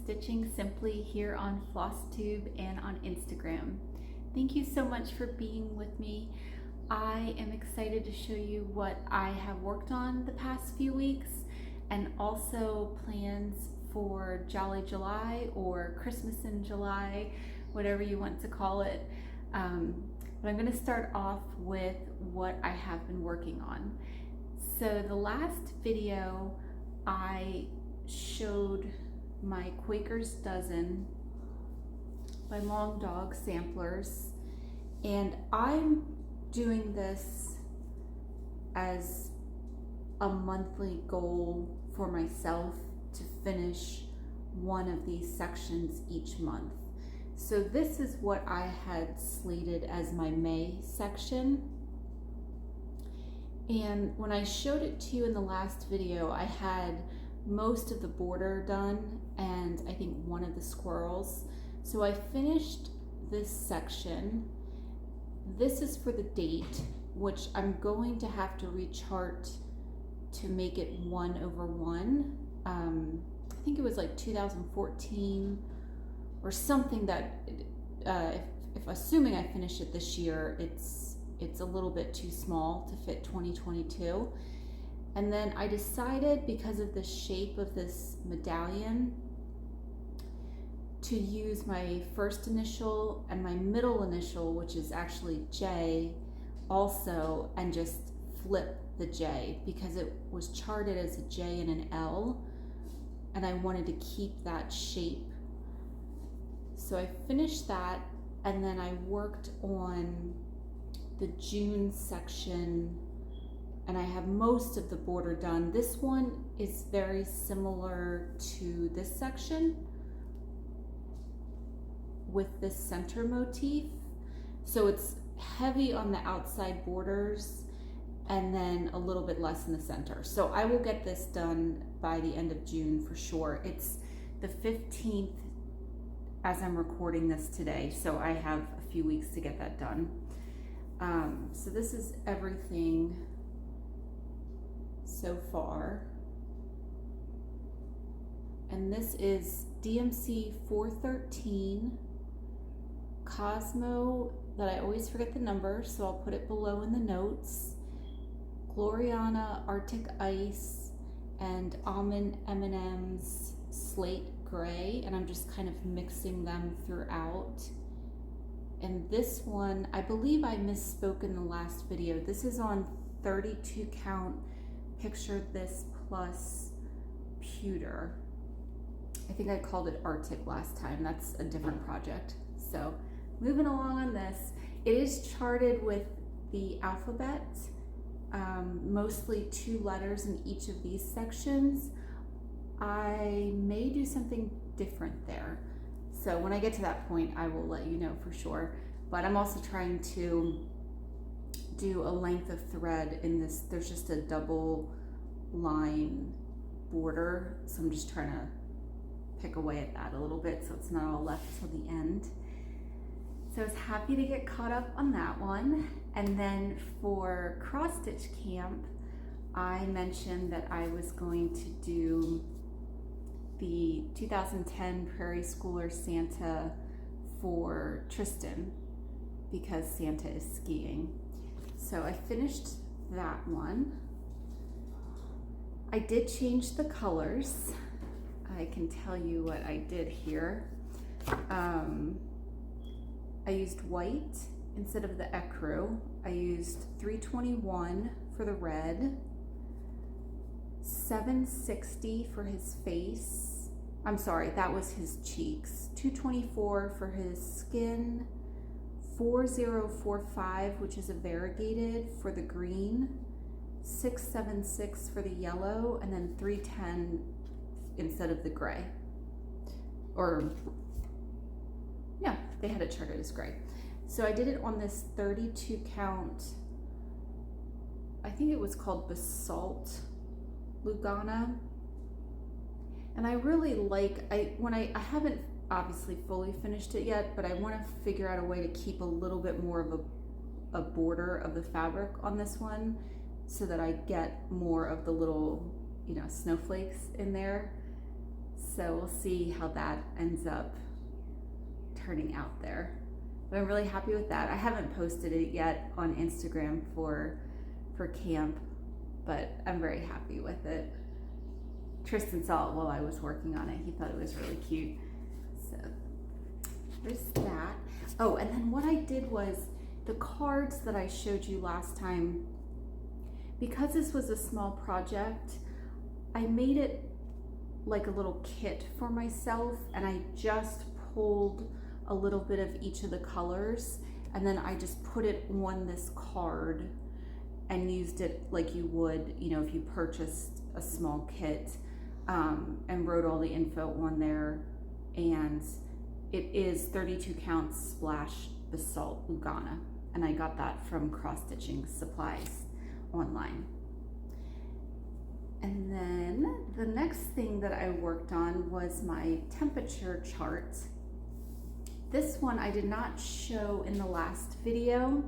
Stitching Simply here on Flosstube and on Instagram. Thank you so much for being with me. I am excited to show you what I have worked on the past few weeks and also plans for Jolly July or Christmas in July, whatever you want to call it. But I'm going to start off with what I have been working on. So the last video I showed my Quaker's dozen by Long Dog samplers, and I'm doing this as a monthly goal for myself to finish one of these sections each month. So this is what I had slated as my May section. And when I showed it to you in the last video, I had most of the border done and I think one of the squirrels. So I finished this section. This is for the date, which I'm going to have to rechart to make it 1/1. I think it was like 2014 or something that, if assuming I finish it this year, it's a little bit too small to fit 2022. And then I decided, because of the shape of this medallion, to use my first initial and my middle initial, which is actually J, also, and just flip the J because it was charted as a J and an L, and I wanted to keep that shape. So I finished that, and then I worked on the June section, and I have most of the border done. This one is very similar to this section with this center motif. So it's heavy on the outside borders and then a little bit less in the center. So I will get this done by the end of June for sure. It's the 15th as I'm recording this today, so I have a few weeks to get that done. So this is everything so far. And this is DMC 413 Cosmo, that I always forget the number, so I'll put it below in the notes, Gloriana Arctic Ice, and Almond M&M's Slate Gray, and I'm just kind of mixing them throughout. And this one, I believe I misspoke in the last video. This is on 32 count Picture This plus pewter. I think I called it Arctic last time. That's a different project. So moving along on this, it is charted with the alphabet, mostly 2 letters in each of these sections. I may do something different there. So when I get to that point, I will let you know for sure. But I'm also trying to do a length of thread in this. There's just a double line border, so I'm just trying to pick away at that a little bit so it's not all left till the end. So I was happy to get caught up on that one. And then for cross stitch camp, I mentioned that I was going to do the 2010 Prairie Schooler Santa for Tristan because Santa is skiing. So I finished that one. I did change the colors. I can tell you what I did here. I used white instead of the ecru. I used 321 for the red, 760 for his face. I'm sorry, that was his cheeks. 224 for his skin, 4045, which is a variegated, for the green, 676 for the yellow, and then 310 instead of the gray. Or, yeah, they had it charted as gray. So I did it on this 32 count, I think it was called basalt lugana. And I really like, I haven't obviously fully finished it yet, but I want to figure out a way to keep a little bit more of a border of the fabric on this one so that I get more of the little, snowflakes in there. So we'll see how that ends up turning out there. But I'm really happy with that. I haven't posted it yet on Instagram for camp, but I'm very happy with it. Tristan saw it while I was working on it. He thought it was really cute. So there's that. Oh, and then what I did was the cards that I showed you last time, because this was a small project, I made it like a little kit for myself, and I just pulled a little bit of each of the colors, and then I just put it on this card and used it like you would, you know, if you purchased a small kit, and wrote all the info on there. And it is 32 counts splash basalt lugana, and I got that from Cross Stitching Supplies online. And then the next thing that I worked on was my temperature chart. This one I did not show in the last video,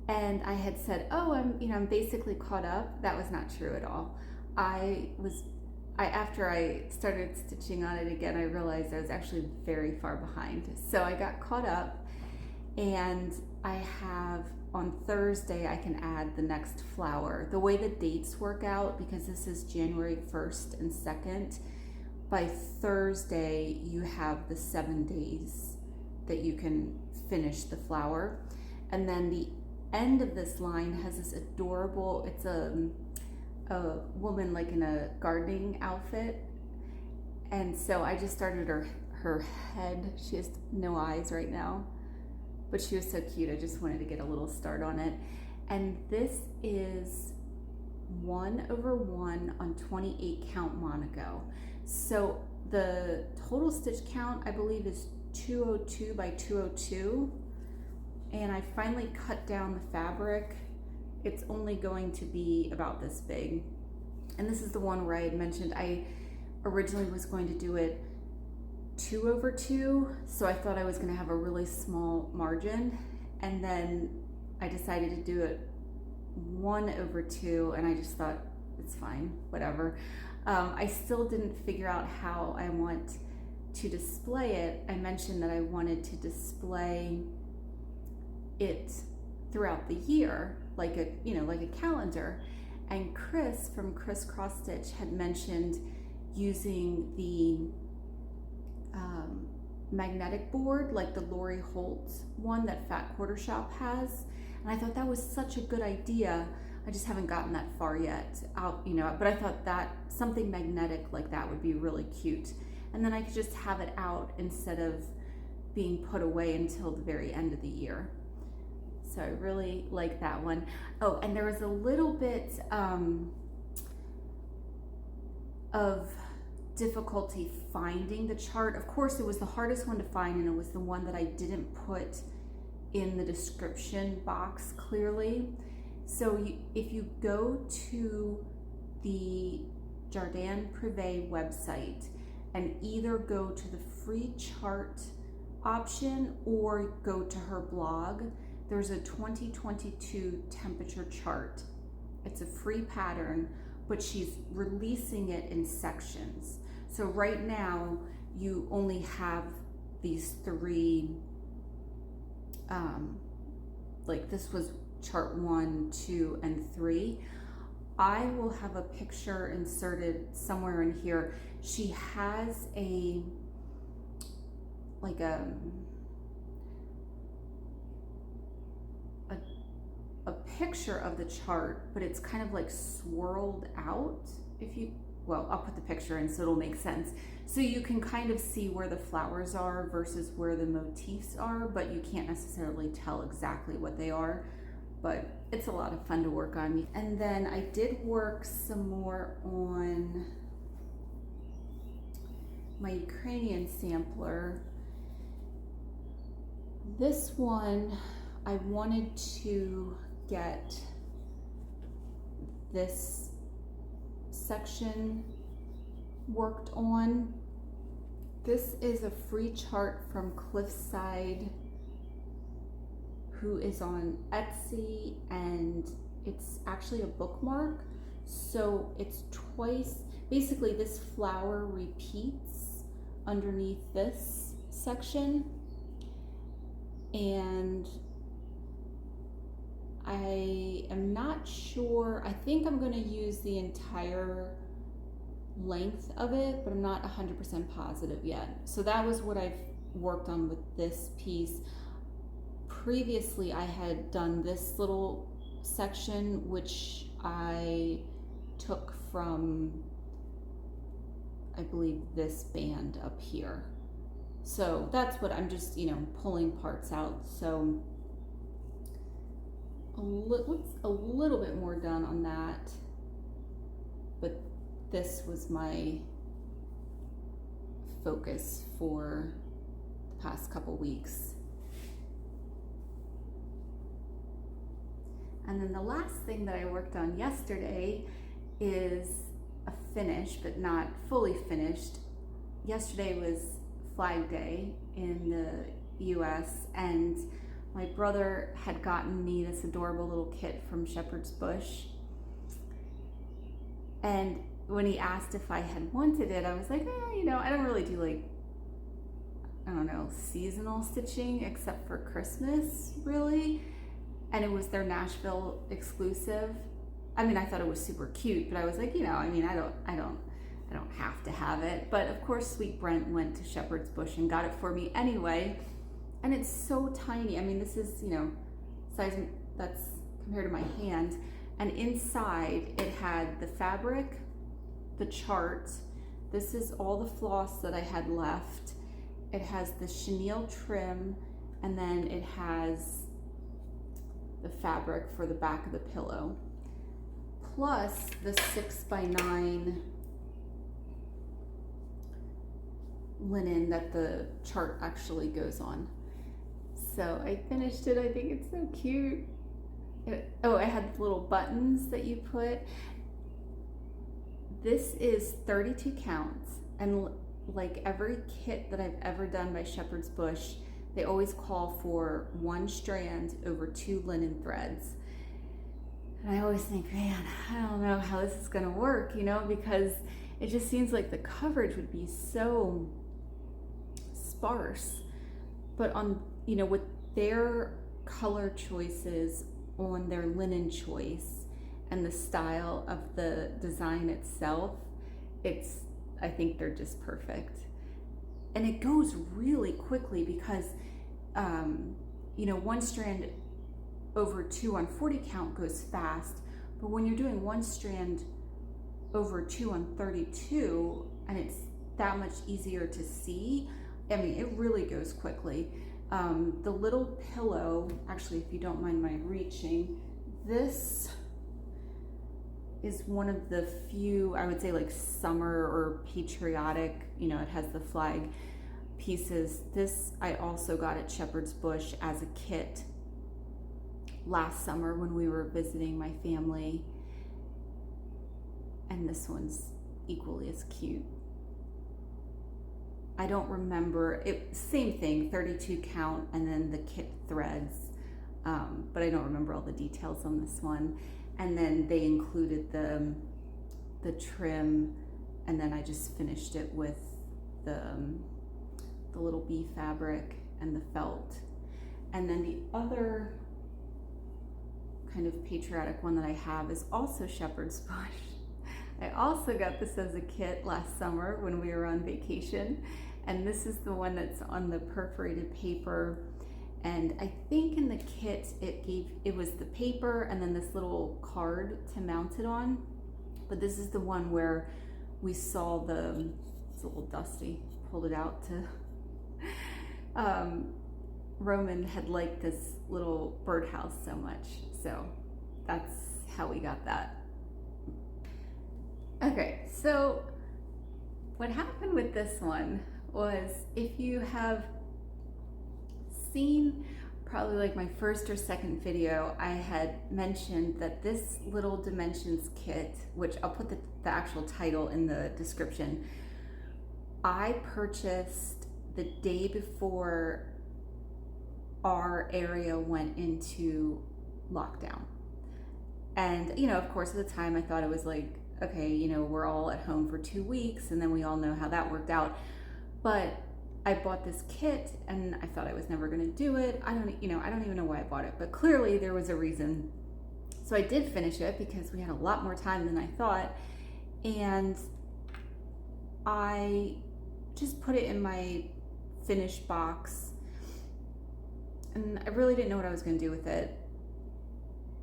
and I had said, oh, I'm basically caught up. That was not true at all. After I started stitching on it again, I realized I was actually very far behind. So I got caught up, and I have on Thursday I can add the next flower. The way the dates work out, because this is January 1st and 2nd, by Thursday you have the 7 days that you can finish the flower. And then the end of this line has this adorable, it's a woman like in a gardening outfit. And so I just started her head. She has no eyes right now, but she was so cute. I just wanted to get a little start on it. And this is 1/1 on 28 count monogo. So the total stitch count, I believe, is 202 by 202. And I finally cut down the fabric. It's only going to be about this big. And this is the one where I had mentioned I originally was going to do it 2/2. So I thought I was gonna have a really small margin. And then I decided to do it 1/2, and I just thought, it's fine, whatever. I still didn't figure out how I want to display it. I mentioned that I wanted to display it throughout the year, like a calendar. And Chris from Chris Cross Stitch had mentioned using the magnetic board, like the Lori Holt one that Fat Quarter Shop has. And I thought that was such a good idea. I just haven't gotten that far yet. But I thought that something magnetic like that would be really cute. And then I could just have it out instead of being put away until the very end of the year. So I really like that one. Oh, and there was a little bit of difficulty finding the chart. Of course, it was the hardest one to find, and it was the one that I didn't put in the description box clearly. So if you go to the Jardin Privé website and either go to the free chart option or go to her blog, there's a 2022 temperature chart. It's a free pattern, but she's releasing it in sections. So right now you only have these three, like this was chart 1, 2, and 3. I will have a picture inserted somewhere in here. She has a picture of the chart, but it's kind of like swirled out. I'll put the picture in so it'll make sense. So you can kind of see where the flowers are versus where the motifs are, but you can't necessarily tell exactly what they are. But it's a lot of fun to work on. And then I did work some more on my Ukrainian sampler. This one, I wanted to get this section worked on. This is a free chart from Cliffside, who is on Etsy, and it's actually a bookmark. So it's twice, basically this flower repeats underneath this section, and I am not sure. I think I'm going to use the entire length of it, but I'm not 100% positive yet. So that was what I've worked on with this piece. Previously, I had done this little section, which I took from, I believe, this band up here. So that's what I'm just, pulling parts out. So a little bit more done on that, but this was my focus for the past couple weeks. And then the last thing that I worked on yesterday is a finish, but not fully finished. Yesterday was Flag Day in the US, and my brother had gotten me this adorable little kit from Shepherd's Bush. And when he asked if I had wanted it, I was like, I don't really do seasonal stitching except for Christmas, really. And it was their Nashville exclusive. I mean, I thought it was super cute, but I was like, I don't have to have it. But of course, Sweet Brent went to Shepherd's Bush and got it for me anyway. And it's so tiny. I mean, this is, size that's compared to my hand. And inside it had the fabric, the chart. This is all the floss that I had left. It has the chenille trim, and then it has the fabric for the back of the pillow, plus the 6x9 linen that the chart actually goes on. So I finished it. I think it's so cute. It had little buttons that you put. This is 32 counts, and like every kit that I've ever done by Shepherd's Bush, they always call for 1 strand over 2 linen threads. And I always think, man, I don't know how this is gonna work, because it just seems like the coverage would be so sparse. But on, with their color choices on their linen choice and the style of the design itself, I think they're just perfect. And it goes really quickly because, 1 strand over 2 on 40 count goes fast, but when you're doing 1 strand over 2 on 32, and it's that much easier to see, I mean, it really goes quickly. The little pillow, actually, if you don't mind my reaching, this is one of the few, I would say, like summer or patriotic, it has the flag pieces. This I also got at Shepherd's Bush as a kit last summer when we were visiting my family. And this one's equally as cute. I don't remember, same thing, 32 count and then the kit threads, but I don't remember all the details on this one. And then they included the trim, and then I just finished it with the little bee fabric and the felt. And then the other kind of patriotic one that I have is also Shepherd's Bush. I also got this as a kit last summer when we were on vacation, and this is the one that's on the perforated paper. And I think in the kit it was the paper and then this little card to mount it on. But this is the one where we saw it's a little dusty, pulled it out to, Roman had liked this little birdhouse so much. So that's how we got that. Okay, so what happened with this one was, if you have seen probably like my first or second video, I had mentioned that this little dimensions kit, which I'll put the actual title in the description, I purchased the day before our area went into lockdown. And of course at the time I thought it was like okay, you know, we're all at home for 2 weeks, and then we all know how that worked out. But I bought this kit and I thought I was never gonna do it. I don't even know why I bought it, but clearly there was a reason. So I did finish it because we had a lot more time than I thought. And I just put it in my finished box. And I really didn't know what I was gonna do with it.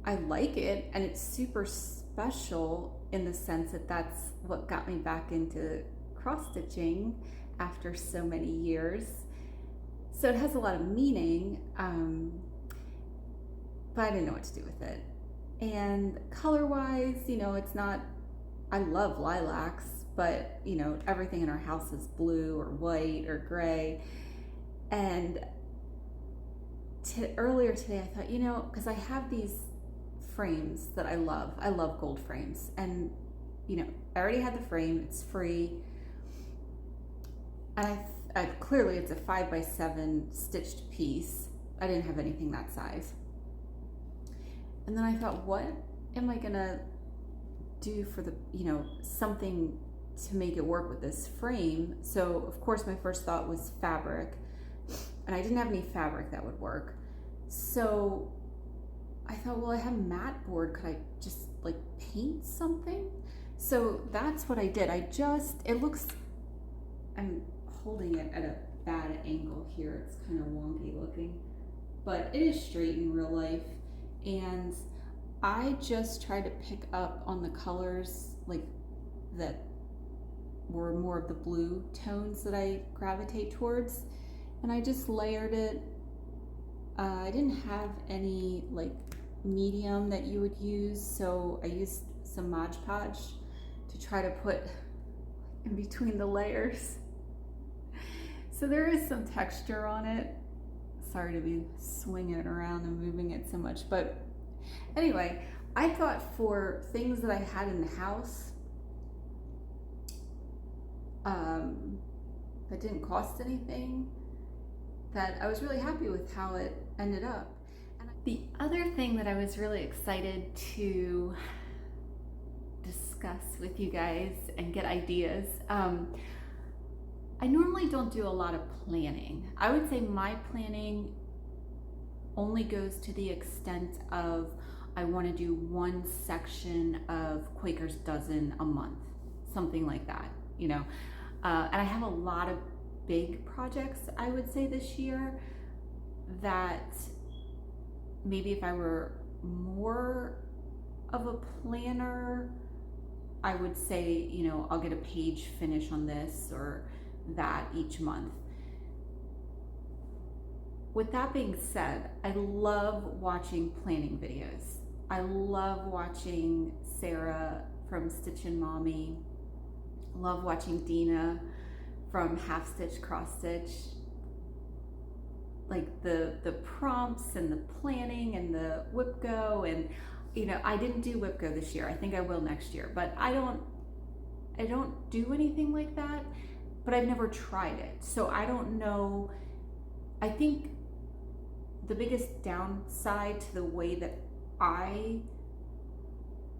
I like it, and it's super special in the sense that that's what got me back into cross stitching after so many years. So it has a lot of meaning, but I didn't know what to do with it. And color-wise, you know, it's not, I love lilacs, but you know, everything in our house is blue or white or gray. And earlier today I thought, you know, because I have these frames that I love gold frames, and you know, I already had the frame, it's free, and I clearly it's a 5x7 stitched piece. I didn't have anything that size. And then I thought, what am I gonna do for the, you know, something to make it work with this frame? So of course my first thought was fabric, and I didn't have any fabric that would work. So I thought, well, I have matte board, could I just like paint something? So that's what I did. It looks, I'm holding it at a bad angle here, it's kind of wonky looking, but it is straight in real life. And I just tried to pick up on the colors like that were more of the blue tones that I gravitate towards, and I just layered it. I didn't have any like medium that you would use, so I used some Mod Podge to try to put in between the layers. So there is some texture on it. Sorry to be swinging it around and moving it so much, but anyway, I thought for things that I had in the house that didn't cost anything, that I was really happy with how it ended up. And the other thing that I was really excited to discuss with you guys and get ideas, I normally don't do a lot of planning. I would say my planning only goes to the extent of I want to do one section of Quaker's dozen a month, something like that, you know. And I have a lot of big projects, I would say, this year that maybe if I were more of a planner, I would say, you know, I'll get a page finish on this or that each month. With that being said, I love watching planning videos. I love watching Sarah from Stitchin' Mommy. Love watching Dina from Half Stitch Cross Stitch. Like the prompts and the planning and the whip go, and you know, I didn't do whip go this year. I think I will next year, but I don't do anything like that, but I've never tried it. So I don't know. I think the biggest downside to the way that I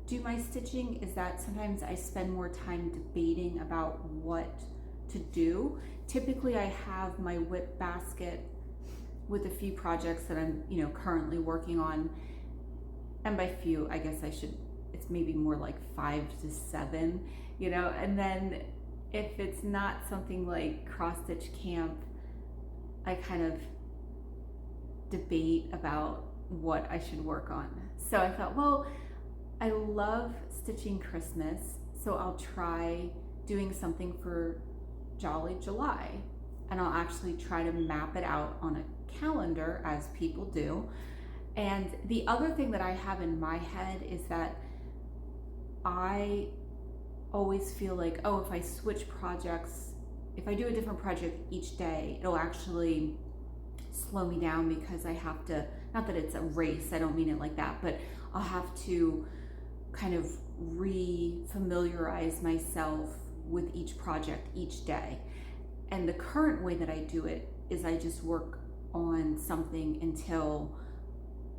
do my stitching is that sometimes I spend more time debating about what to do. Typically I have my whip basket with a few projects that I'm, you know, currently working on. And by few, I guess it's maybe more like 5 to 7, you know, and then if it's not something like cross stitch camp, I kind of debate about what I should work on. So I thought, well, I love stitching Christmas, so I'll try doing something for Jolly July, and I'll actually try to map it out on a calendar as people do. And the other thing that I have in my head is that I always feel like, oh, if I switch projects, if I do a different project each day, it'll actually slow me down because I have to, not that it's a race, I don't mean it like that, but I'll have to kind of re-familiarize myself with each project each day. And the current way that I do it is I just work on something until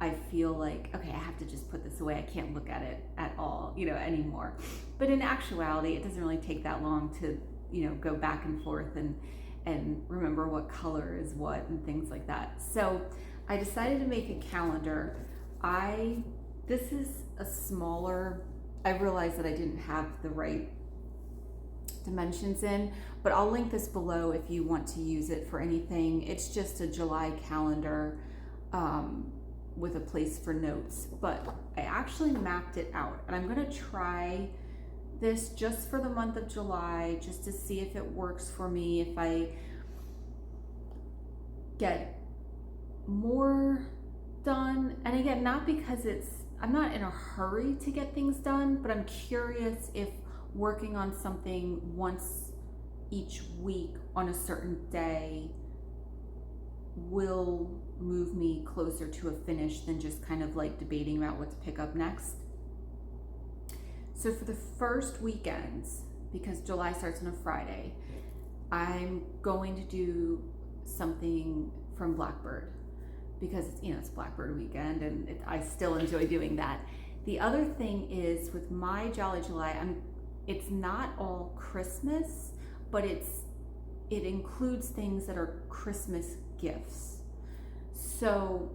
I feel like, okay, I have to just put this away. I can't look at it at all, anymore. But in actuality, it doesn't really take that long to, go back and forth and remember what color is what and things like that. So I decided to make a calendar. This is a smaller, I realized that I didn't have the right dimensions in, but I'll link this below if you want to use it for anything. It's just a July calendar with a place for notes, but I actually mapped it out, and I'm gonna try this just for the month of July, just to see if it works for me, if I get more done. And again, not because I'm not in a hurry to get things done, but I'm curious if working on something once each week on a certain day will move me closer to a finish than just kind of like debating about what to pick up next. So for the first weekends, because July starts on a Friday, I'm going to do something from Blackbird, because it's Blackbird weekend, and I still enjoy doing that. The other thing is with my Jolly July, it's not all Christmas, but it includes things that are Christmas gifts. So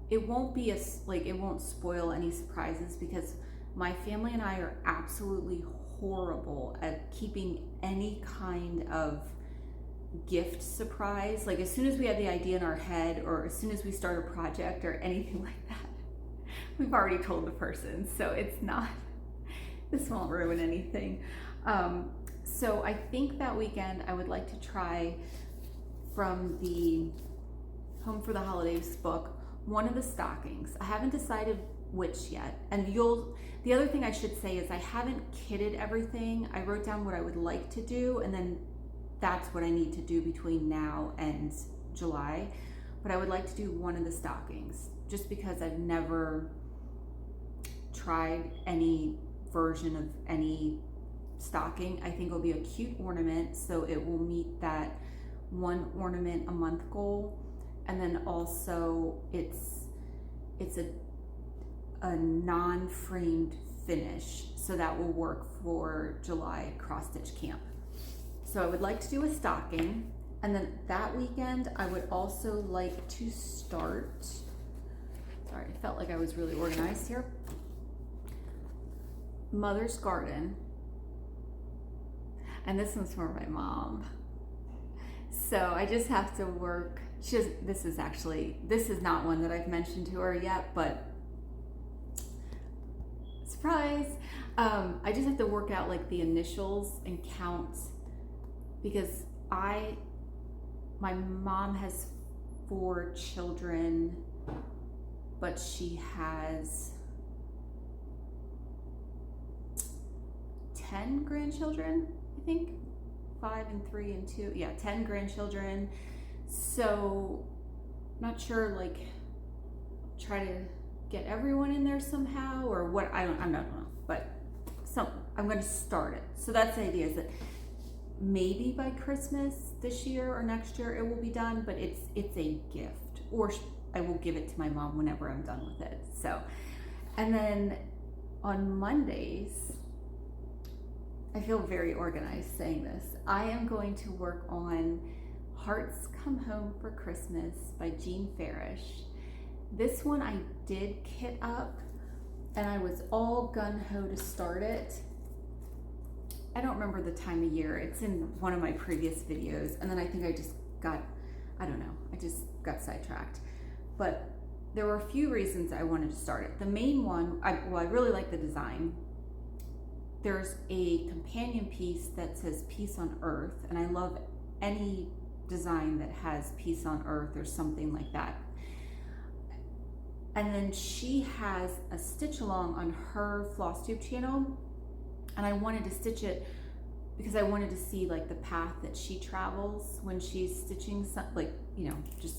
it won't be it won't spoil any surprises, because my family and I are absolutely horrible at keeping any kind of gift surprise. Like, as soon as we have the idea in our head, or as soon as we start a project or anything like that, we've already told the person. So this won't ruin anything. So I think that weekend I would like to try from the Home for the Holidays book, one of the stockings. I haven't decided which yet. And the other thing I should say is I haven't kitted everything. I wrote down what I would like to do, and then that's what I need to do between now and July. But I would like to do one of the stockings, just because I've never tried any version of any stocking. I think it'll be a cute ornament, so it will meet that one ornament a month goal. And then also it's a non-framed finish, so that will work for July cross stitch camp. So I would like to do a stocking, and then that weekend I would also like to start, sorry, I felt like I was really organized here, Mother's Garden. And this one's for my mom. So I just have to work, this is not one that I've mentioned to her yet, but surprise. I just have to work out like the initials and count, because my mom has 4 children, but she has 10 grandchildren, I think. 5 and 3 and 2, yeah, 10 grandchildren. So not sure, like, try to get everyone in there somehow, or what, I don't know, but I'm going to start it. So that's the idea, is that maybe by Christmas this year or next year it will be done, but it's a gift, or I will give it to my mom whenever I'm done with it. So, and then on Mondays, I feel very organized saying this, I am going to work on Hearts Come Home for Christmas by Jean Farish. This one I did kit up, and I was all gung-ho to start it. I don't remember the time of year. It's in one of my previous videos, and then I think I just got sidetracked. But there were a few reasons I wanted to start it. The main one, I really like the design. There's a companion piece that says Peace on Earth, and I love any design that has Peace on Earth or something like that. And then she has a stitch along on her Flosstube channel, and I wanted to stitch it because I wanted to see like the path that she travels when she's stitching, just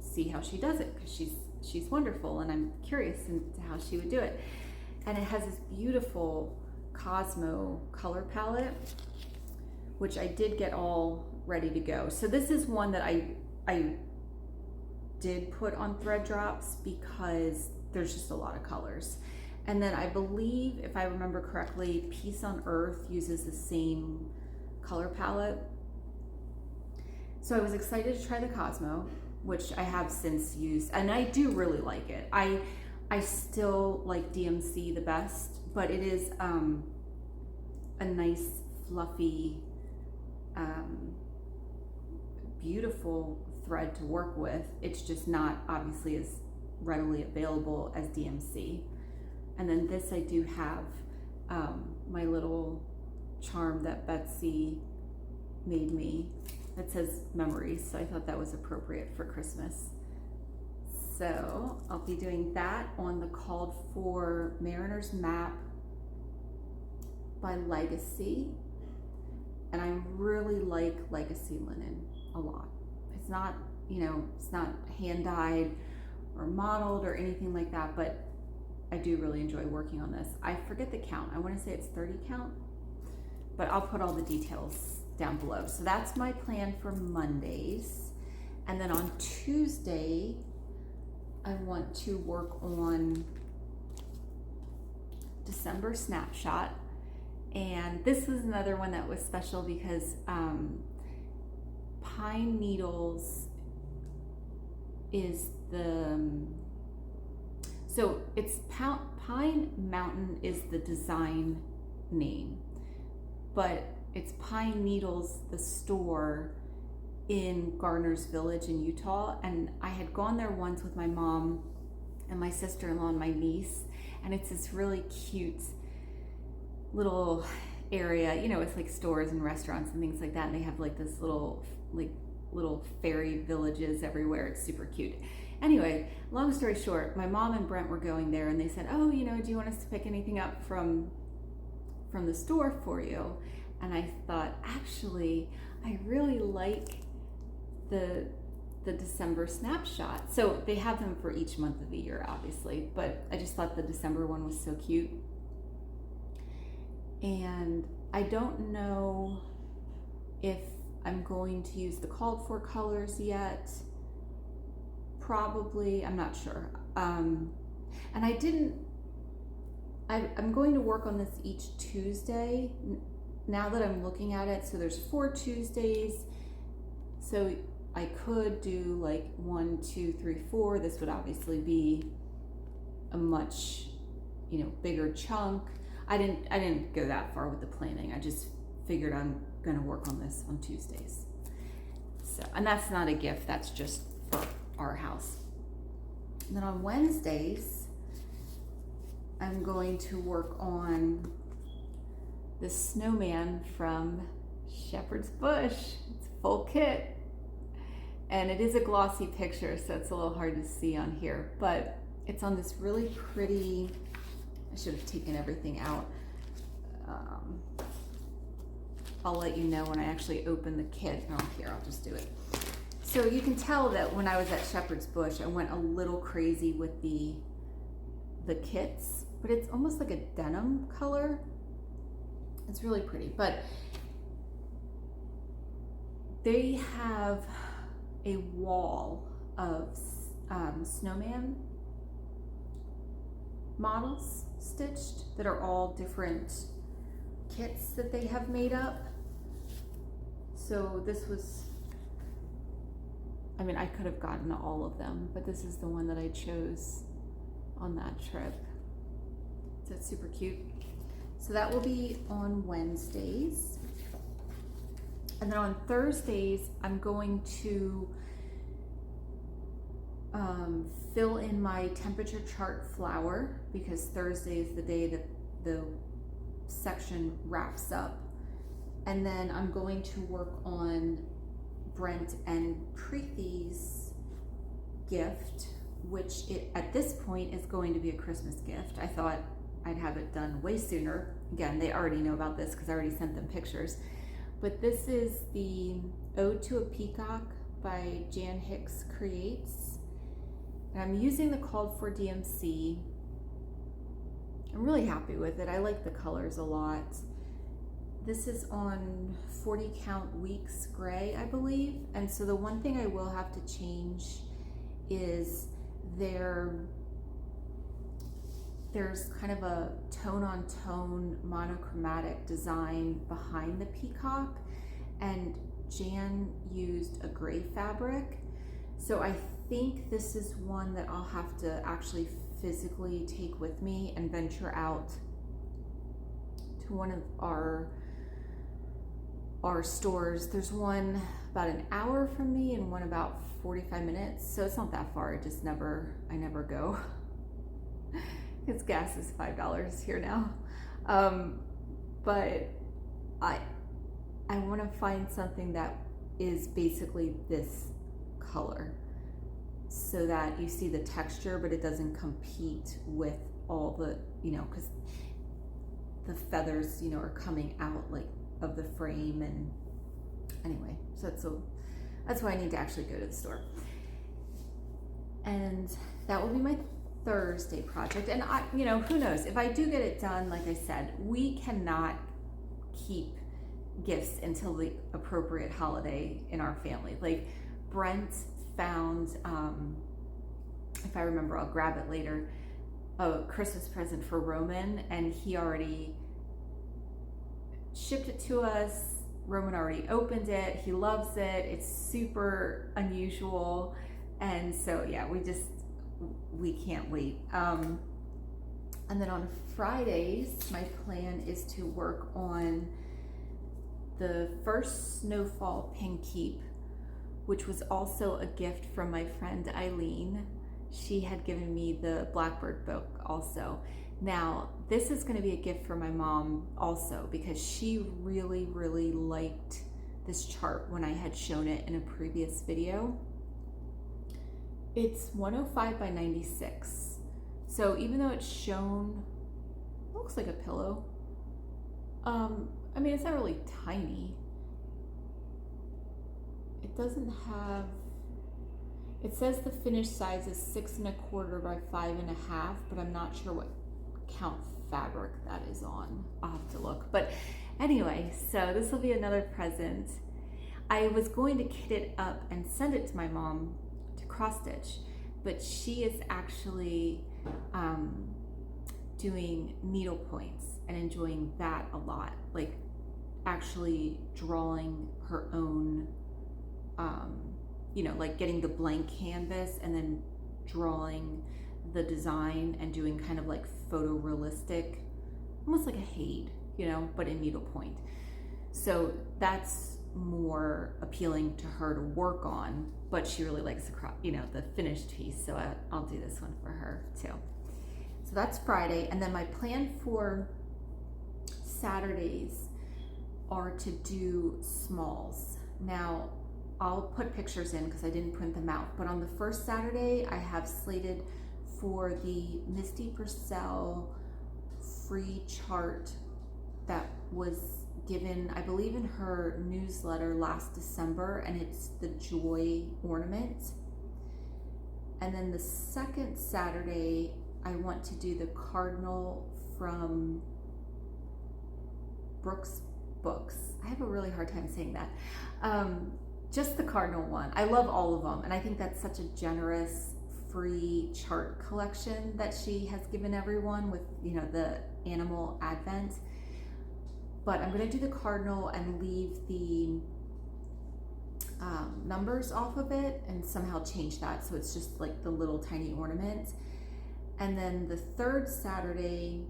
see how she does it, because she's wonderful, and I'm curious into how she would do it. And it has this beautiful Cosmo color palette, which I did get all ready to go. So this is one that I did put on thread drops because there's just a lot of colors. And then I believe, if I remember correctly, Peace on Earth uses the same color palette. So I was excited to try the Cosmo, which I have since used, and I do really like it. I still like DMC the best, but it is a nice, fluffy, beautiful thread to work with. It's just not obviously as readily available as DMC. And then this, I do have my little charm that Betsy made me that says memories, so I thought that was appropriate for Christmas. So I'll be doing that on the Called For Mariner's Map by Legacy. And I really like Legacy linen a lot. It's not, you know, it's not hand dyed or modeled or anything like that, but I do really enjoy working on this. I forget the count. I want to say it's 30 count, but I'll put all the details down below. So that's my plan for Mondays. And then on Tuesday, I want to work on December Snapshot. And this was another one that was special because Pine Needles is so it's Pine Mountain is the design name, but it's Pine Needles, the store in Garner's Village in Utah. And I had gone there once with my mom and my sister-in-law and my niece, and it's this really cute little area, you know, it's like stores and restaurants and things like that, and they have like this little fairy villages everywhere. It's super cute. Anyway, long story short, my mom and Brent were going there, and they said, oh, you know, do you want us to pick anything up from the store for you? And I thought, actually, I really like the December Snapshot. So they have them for each month of the year, obviously, but I just thought the December one was so cute. And I don't know if I'm going to use the Called For colors yet. Probably, I'm not sure. And I'm going to work on this each Tuesday now that I'm looking at it. So there's 4 Tuesdays. So I could do like 1, 2, 3, 4. This would obviously be a much, you know, bigger chunk. I didn't go that far with the planning. I just figured I'm gonna work on this on Tuesdays. So, and that's not a gift, that's just for our house. And then on Wednesdays, I'm going to work on the snowman from Shepherd's Bush. It's a full kit. And it is a glossy picture, so it's a little hard to see on here, but it's on this really pretty, I should have taken everything out. I'll let you know when I actually open the kit. Oh, here, I'll just do it. So you can tell that when I was at Shepherd's Bush, I went a little crazy with the kits, but it's almost like a denim color. It's really pretty, but they have a wall of snowman models stitched that are all different kits that they have made up. So this was, I mean, I could have gotten all of them, but this is the one that I chose on that trip. So it's super cute. So that will be on Wednesdays. And then on Thursdays, I'm going to fill in my temperature chart flower, because Thursday is the day that the section wraps up. And then I'm going to work on Brent and Preethi's gift, which at this point is going to be a Christmas gift. I thought I'd have it done way sooner. Again, they already know about this because I already sent them pictures. But this is the Ode to a Peacock by Jan Hicks Creates. And I'm using the Called For DMC. I'm really happy with it. I like the colors a lot. This is on 40 count weeks gray, I believe. And so the one thing I will have to change is there's kind of a tone-on-tone monochromatic design behind the peacock, and Jan used a gray fabric. So I think this is one that I'll have to actually physically take with me and venture out to one of our stores. There's one about an hour from me and one about 45 minutes. So it's not that far. I never go. Because gas is $5 here now. But I want to find something that is basically this color, so that you see the texture, but it doesn't compete with all the, because the feathers, are coming out like of the frame. And anyway, so that's why I need to actually go to the store. And that will be my Thursday project. And who knows, if I do get it done, like I said, we cannot keep gifts until the appropriate holiday in our family. Like Brent found, if I remember, I'll grab it later, a Christmas present for Roman, and he already shipped it to us. Roman already opened it. He loves it. It's super unusual. And so, yeah, we can't wait. And then on Fridays, my plan is to work on the first Snowfall pin keep, which was also a gift from my friend Eileen. She had given me the Blackbird book also. Now, this is going to be a gift for my mom also, because she really, really liked this chart when I had shown it in a previous video. It's 105 by 96. So even though it's shown, it looks like a pillow. I mean, it's not really tiny. It doesn't have, it says the finished size is 6 1/4 by 5 1/2, but I'm not sure what count fabric that is on. I'll have to look. But anyway, so this will be another present. I was going to kit it up and send it to my mom to cross stitch, but she is actually doing needle points and enjoying that a lot, like actually drawing her own, like getting the blank canvas and then drawing the design and doing kind of like photorealistic, almost like a Haid, but in needlepoint. So that's more appealing to her to work on, but she really likes the finished piece. So I'll do this one for her too. So that's Friday. And then my plan for Saturdays are to do smalls. Now, I'll put pictures in because I didn't print them out, but on the first Saturday, I have slated for the Misty Purcell free chart that was given, I believe, in her newsletter last December, and it's the Joy Ornament. And then the second Saturday, I want to do the Cardinal from Brooke's books. I have a really hard time saying that. Just the Cardinal one. I love all of them, and I think that's such a generous free chart collection that she has given everyone with, the animal advent. But I'm going to do the Cardinal and leave the numbers off of it and somehow change that so it's just like the little tiny ornament. And then the third Saturday,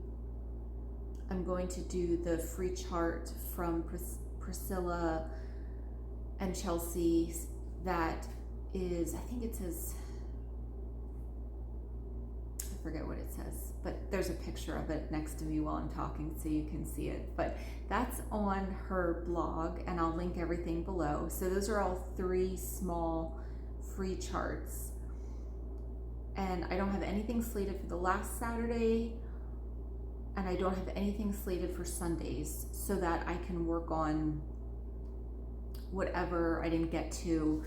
I'm going to do the free chart from Priscilla and Chelsea. That is, I think it says, I forget what it says, but there's a picture of it next to me while I'm talking so you can see it. But that's on her blog, and I'll link everything below. So those are all 3 small free charts. And I don't have anything slated for the last Saturday, and I don't have anything slated for Sundays, so that I can work on whatever I didn't get to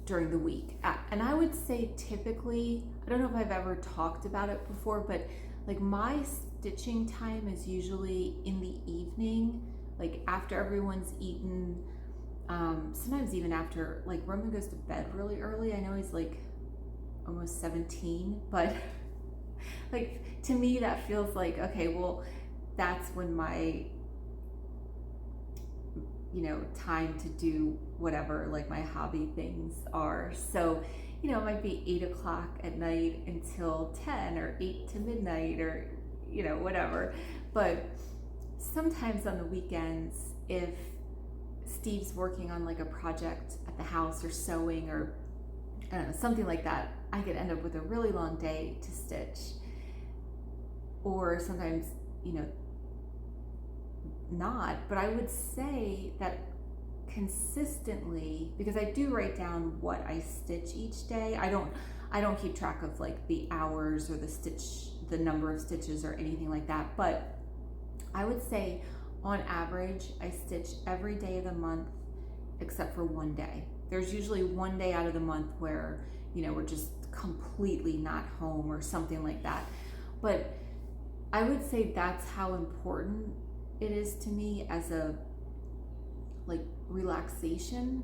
during the week. And I would say typically, I don't know if I've ever talked about it before, but like my stitching time is usually in the evening, like after everyone's eaten, sometimes even after, like Roman goes to bed really early. I know he's like almost 17, but like to me that feels like, okay, well, that's when my, you know, time to do whatever like my hobby things are. So, you know, it might be 8 o'clock at night until 10 or 8 to midnight or, you know, whatever. But sometimes on the weekends, if Steve's working on like a project at the house or sewing or I don't know, something like that, I could end up with a really long day to stitch. Or sometimes, you know, not, but I would say that consistently, because I do write down what I stitch each day. I don't keep track of like the hours or the number of stitches or anything like that, but I would say on average I stitch every day of the month except for one day. There's usually one day out of the month where, you know, we're just completely not home or something like that. But I would say that's how important it is to me as a like relaxation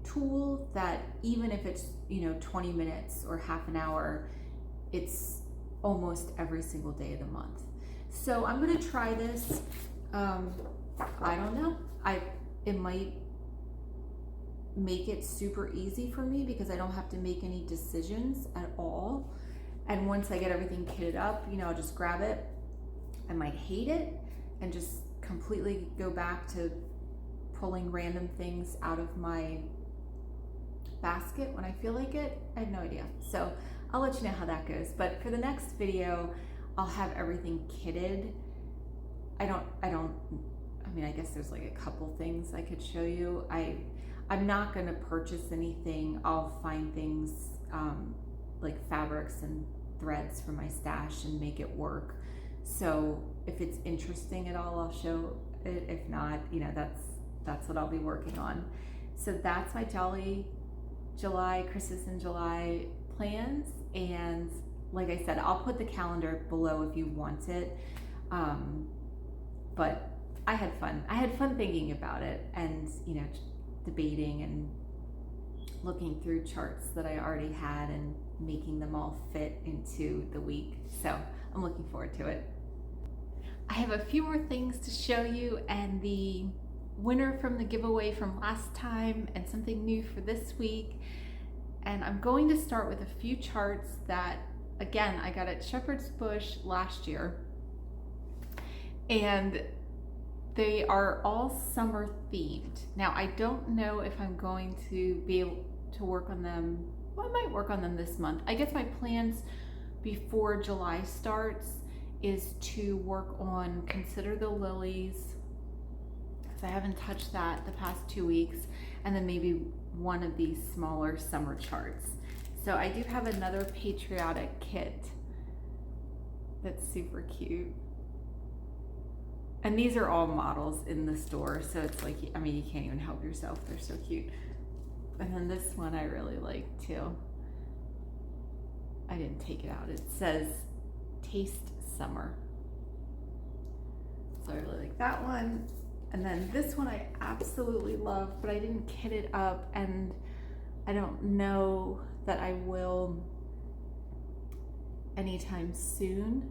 tool, that even if it's, you know, 20 minutes or half an hour, it's almost every single day of the month. So I'm gonna try this. I don't know. It might make it super easy for me because I don't have to make any decisions at all. And once I get everything kitted up, you know, I'll just grab it. I might hate it and just completely go back to pulling random things out of my basket when I feel like it. I have no idea. So I'll let you know how that goes. But for the next video, I'll have everything kitted. I mean, I guess there's like a couple things I could show you. I'm not gonna purchase anything. I'll find things like fabrics and threads from my stash and make it work. So if it's interesting at all, I'll show it. If not, you know, that's what I'll be working on. So that's my Jolly July, Christmas in July plans. And like I said, I'll put the calendar below if you want it. But I had fun. I had fun thinking about it and, you know, debating and looking through charts that I already had and making them all fit into the week. So I'm looking forward to it. I have a few more things to show you, and the winner from the giveaway from last time and something new for this week. And I'm going to start with a few charts that, again, I got at Shepherd's Bush last year. And they are all summer themed. Now, I don't know if I'm going to be able to work on them. Well, I might work on them this month. I guess my plans before July starts is to work on Consider the Lilies, because I haven't touched that the past 2 weeks, and then maybe one of these smaller summer charts. So I do have another patriotic kit that's super cute. And these are all models in the store, so it's like, I mean, you can't even help yourself. They're so cute. And then this one I really like too. I didn't take it out. It says Taste Summer. So I really like that one. And then this one I absolutely love, but I didn't kit it up, and I don't know that I will anytime soon.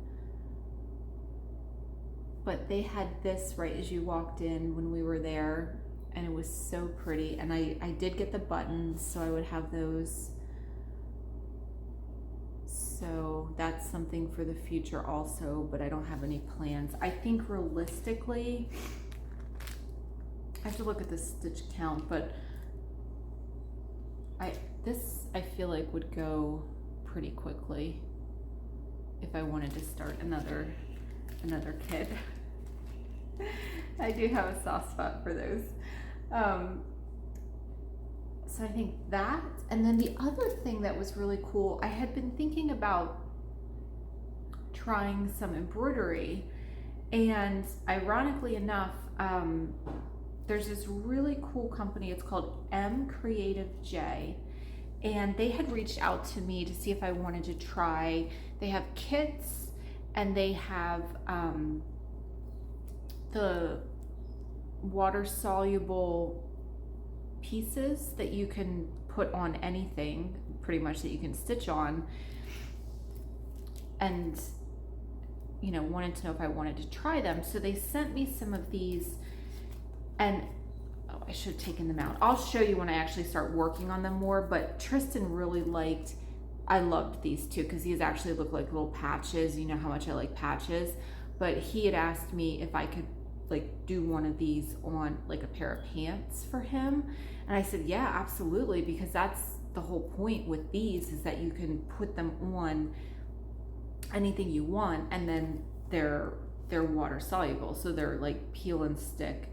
But they had this right as you walked in when we were there, and it was so pretty. And I did get the buttons, so I would have those. So that's something for the future also, but I don't have any plans. I think realistically, I have to look at the stitch count, but this I feel like would go pretty quickly if I wanted to start another kit. I do have a soft spot for those. So I think that, and then the other thing that was really cool, I had been thinking about trying some embroidery, and ironically enough, there's this really cool company. It's called M Creative J, and they had reached out to me to see if I wanted to try. They have kits, and they have the water soluble pieces that you can put on anything, pretty much that you can stitch on, and wanted to know if I wanted to try them. So they sent me some of these, and oh, I should have taken them out. I'll show you when I actually start working on them more, but Tristan really liked, I loved these too, because these actually look like little patches. You know how much I like patches, but he had asked me if I could like do one of these on like a pair of pants for him. And I said, yeah, absolutely, because that's the whole point with these, is that you can put them on anything you want, and then they're water soluble, so they're like peel and stick.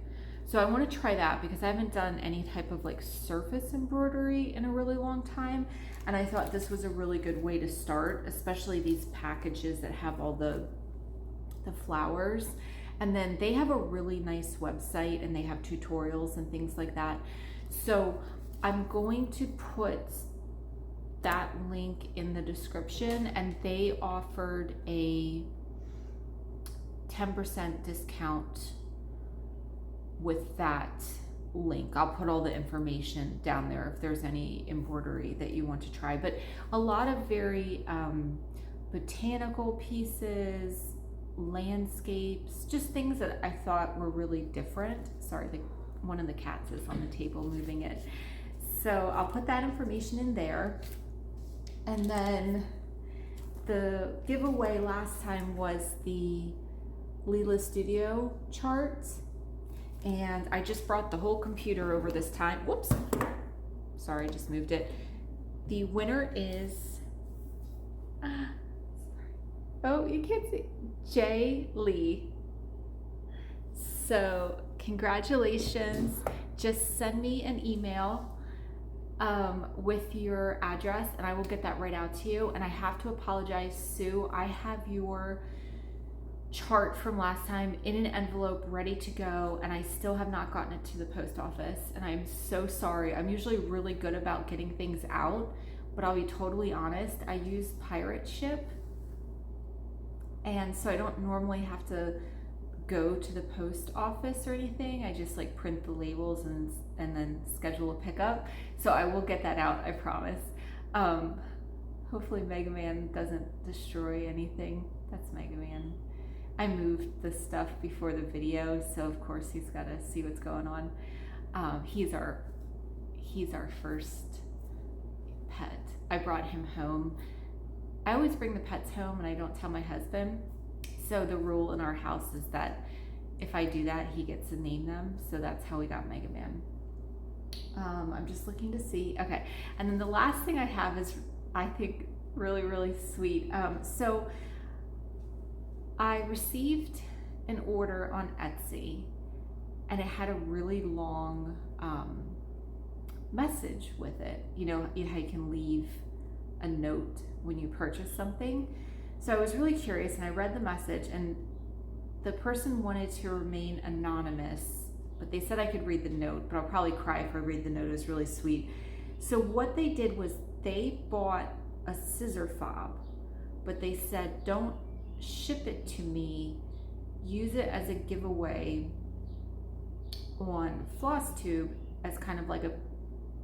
So I want to try that because I haven't done any type of like surface embroidery in a really long time, and I thought this was a really good way to start, especially these packages that have all the flowers. And then they have a really nice website, and they have tutorials and things like that. So I'm going to put that link in the description, and they offered a 10% discount with that link. I'll put all the information down there if there's any embroidery that you want to try. But a lot of very botanical pieces, landscapes, just things that I thought were really different. Sorry, one of the cats is on the table moving it. So I'll put that information in there. And then the giveaway last time was the Leela Studio chart, and I just brought the whole computer over this time. Whoops, sorry, just moved it. The winner is oh, you can't see, Jay Lee. So congratulations. Just send me an email with your address, and I will get that right out to you. And I have to apologize, Sue. I have your chart from last time in an envelope ready to go, and I still have not gotten it to the post office, and I'm so sorry. I'm usually really good about getting things out, but I'll be totally honest, I use pirate ship, and so I don't normally have to go to the post office or anything. I just like print the labels and then schedule a pickup. So I will get that out, I promise. Hopefully Mega Man doesn't destroy anything. That's Mega Man. I moved the stuff before the video, so of course he's got to see what's going on. He's our first pet. I brought him home. I always bring the pets home and I don't tell my husband. So the rule in our house is that if I do that, he gets to name them. So that's how we got Mega Man. I'm just looking to see. Okay, and then the last thing I have is, I think, really, really sweet. So I received an order on Etsy, and it had a really long message with it. You know how you can leave a note when you purchase something. So I was really curious, and I read the message, and the person wanted to remain anonymous, but they said I could read the note, but I'll probably cry if I read the note. It was really sweet. So what they did was they bought a scissor fob, but they said, don't ship it to me, use it as a giveaway on Flosstube as kind of like a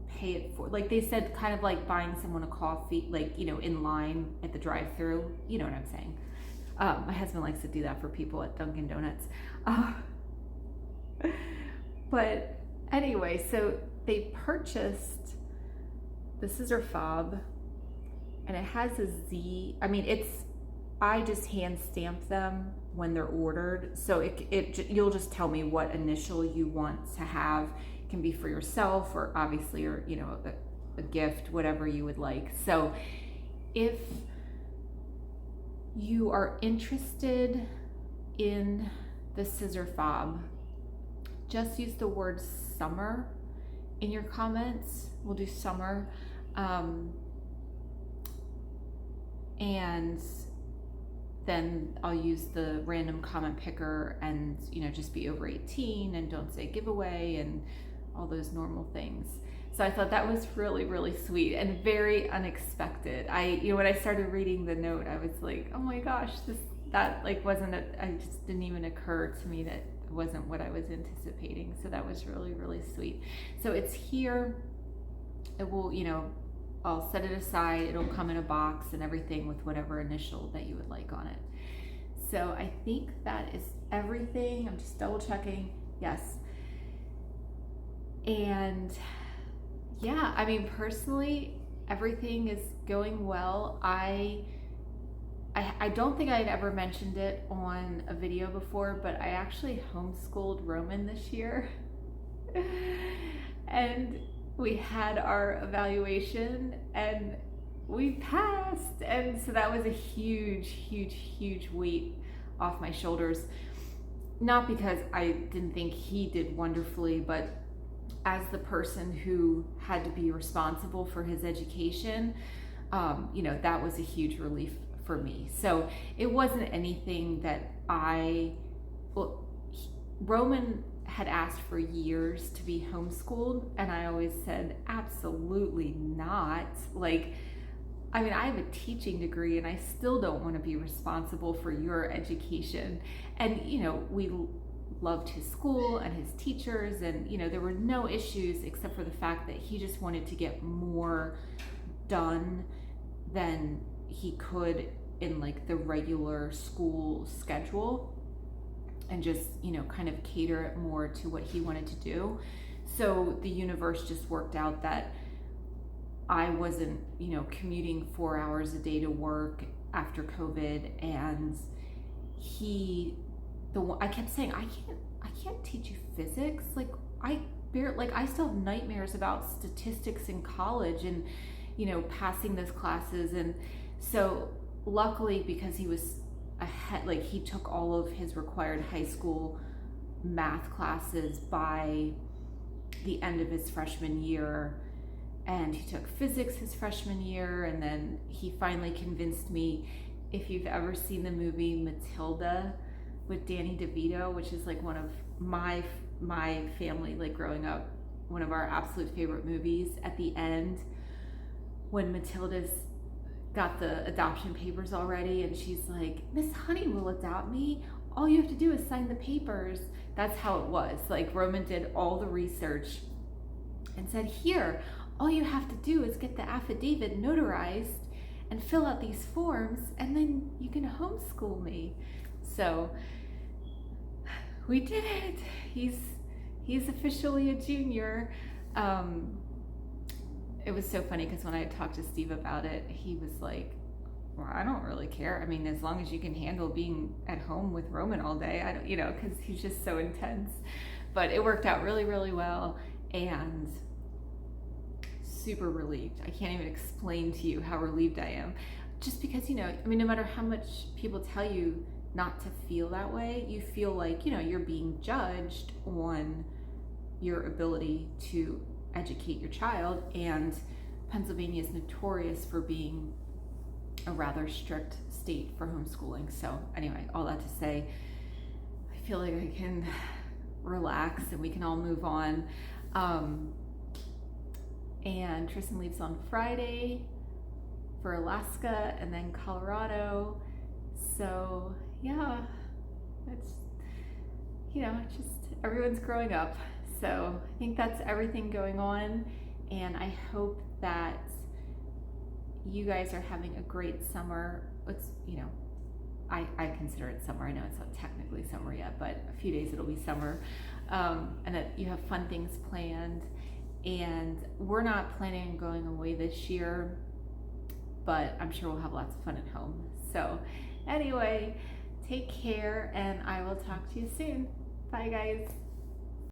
pay it for, like they said, kind of like buying someone a coffee, like, you know, in line at the drive-thru. You know what I'm saying? My husband likes to do that for people at Dunkin' Donuts. But anyway, so they purchased the scissor fob, and it has a Z. I mean, I just hand stamp them when they're ordered. So you'll just tell me what initial you want to have. It can be for yourself, or obviously, or, you know, a gift, whatever you would like. So if you are interested in the scissor fob, just use the word summer in your comments. We'll do summer. And then I'll use the random comment picker, and, you know, just be over 18 and don't say giveaway and all those normal things. So I thought that was really, really sweet and very unexpected. When I started reading the note, I was like, oh my gosh, that just didn't even occur to me that it wasn't what I was anticipating. So that was really, really sweet. So it's here. It will, you know, I'll set it aside. It'll come in a box and everything with whatever initial that you would like on it. So I think that is everything. I'm just double checking. Yes. And yeah, I mean, personally, everything is going well. I don't think I had ever mentioned it on a video before, but I actually homeschooled Roman this year. And we had our evaluation and we passed. And so that was a huge weight off my shoulders. Not because I didn't think he did wonderfully, but as the person who had to be responsible for his education, that was a huge relief for me. So it wasn't anything that Roman had asked for years to be homeschooled, and I always said, absolutely not. Like, I mean, I have a teaching degree and I still don't want to be responsible for your education. And, we loved his school and his teachers, and, there were no issues except for the fact that he just wanted to get more done than he could in like the regular school schedule, and just, kind of cater it more to what he wanted to do. So the universe just worked out that I wasn't, commuting 4 hours a day to work after COVID, and I kept saying, I can't teach you physics. Like I still have nightmares about statistics in college and, passing those classes. And so luckily, because he was ahead, like he took all of his required high school math classes by the end of his freshman year, and he took physics his freshman year, and then he finally convinced me. If you've ever seen the movie Matilda with Danny DeVito, which is like one of my family, like growing up, one of our absolute favorite movies, at the end when Matilda's got the adoption papers already and she's like, Miss Honey will adopt me, all you have to do is sign the papers. That's how it was. Like Roman did all the research and said, here, all you have to do is get the affidavit notarized and fill out these forms, and then you can homeschool me. So we did it. He's officially a junior. It was so funny because when I talked to Steve about it, he was like, well, I don't really care. I mean, as long as you can handle being at home with Roman all day, I don't, because he's just so intense. But it worked out really, really well, and super relieved. I can't even explain to you how relieved I am. Just because, no matter how much people tell you not to feel that way, you feel like, you're being judged on your ability to educate your child, and Pennsylvania is notorious for being a rather strict state for homeschooling. So anyway, all that to say, I feel like I can relax and we can all move on. And Tristan leaves on Friday for Alaska and then Colorado. So yeah, it's, just everyone's growing up. So I think that's everything going on, and I hope that you guys are having a great summer. It's, I consider it summer. I know it's not technically summer yet, but a few days it'll be summer, and that you have fun things planned. And we're not planning on going away this year, but I'm sure we'll have lots of fun at home. So anyway, take care, and I will talk to you soon. Bye guys.